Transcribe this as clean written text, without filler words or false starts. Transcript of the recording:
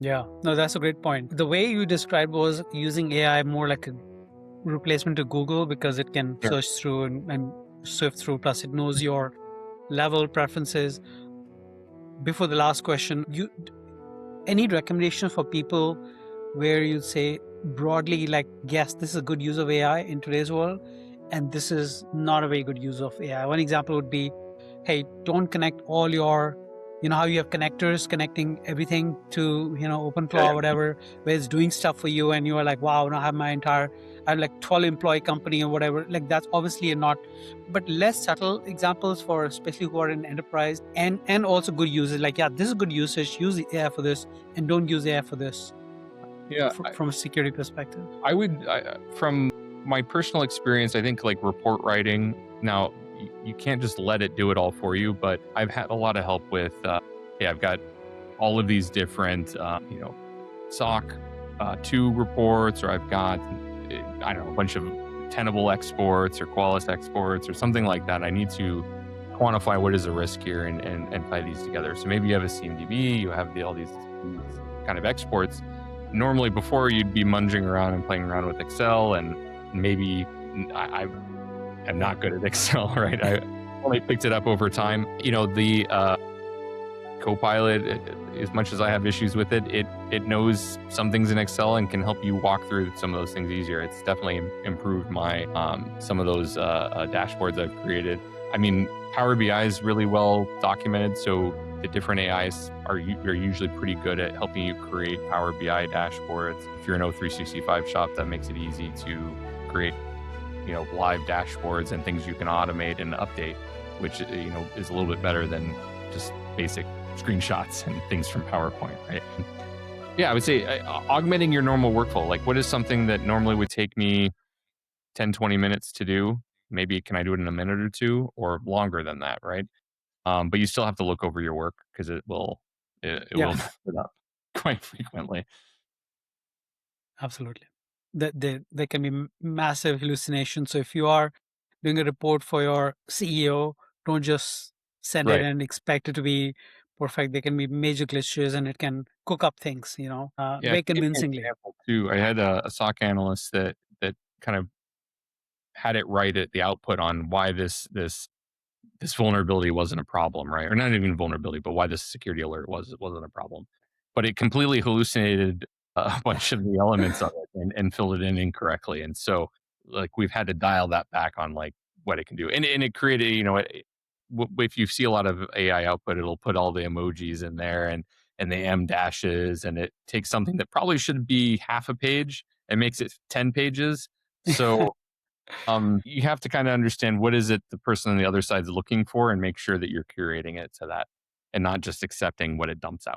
Yeah, no, that's a great point. The way you described was using AI more like a replacement to Google because it can Yeah. search through and sift through, plus it knows your level preferences. Before the last question, you any recommendations for people where you'd say broadly, like, yes, this is a good use of AI in today's world, and this is not a very good use of AI? One example would be, hey, don't connect all your, how you have connectors connecting everything to, Yeah, OpenClaw or whatever, where it's doing stuff for you, and you are like, wow, now I have like 12 employee company or whatever. Like, that's obviously a not, but less subtle examples for especially who are in enterprise, and also good users. Like, yeah, this is good usage. Use the AI for this, and don't use AI for this yeah. from a security perspective. From my personal experience, I think like report writing. Now, you can't just let it do it all for you, but I've had a lot of help with. Hey, I've got all of these different, SOC 2 reports, or I've got, I don't know, a bunch of Tenable exports or Qualys exports or something like that. I need to quantify what is the risk here and tie these together. So maybe you have a CMDB, you have all these kind of exports. Normally, before you'd be munging around and playing around with Excel, and maybe I am not good at Excel, right? I only picked it up over time. The Copilot, as much as I have issues with it, it knows some things in Excel and can help you walk through some of those things easier. It's definitely improved my some of those dashboards I've created. I mean, Power BI is really well documented, so the different AIs are usually pretty good at helping you create Power BI dashboards. If you're an O365 shop, that makes it easy to create, live dashboards and things you can automate and update, which is a little bit better than just basic screenshots and things from PowerPoint, right? Yeah, I would say augmenting your normal workflow. Like, what is something that normally would take me 10, 20 minutes to do? Maybe can I do it in a minute or two or longer than that, right? But you still have to look over your work because it Yeah, will mess it up quite frequently. absolutely. There can be massive hallucinations. So if you are doing a report for your CEO, don't just send it Right. and expect it to be perfect. There can be major glitches, and it can cook up things, Yeah, I very can give you an convincingly. example too. I had a SOC analyst that kind of had it right at the output on why this vulnerability wasn't a problem, right? Or not even vulnerability, but why this security alert wasn't a problem. But it completely hallucinated a bunch of the elements of it and filled it in incorrectly. And so, like, we've had to dial that back on like what it can do. And it created, if you see a lot of AI output, it'll put all the emojis in there and the M dashes, and it takes something that probably should be half a page and makes it 10 pages. So you have to kind of understand what is it the person on the other side is looking for and make sure that you're curating it to that and not just accepting what it dumps out.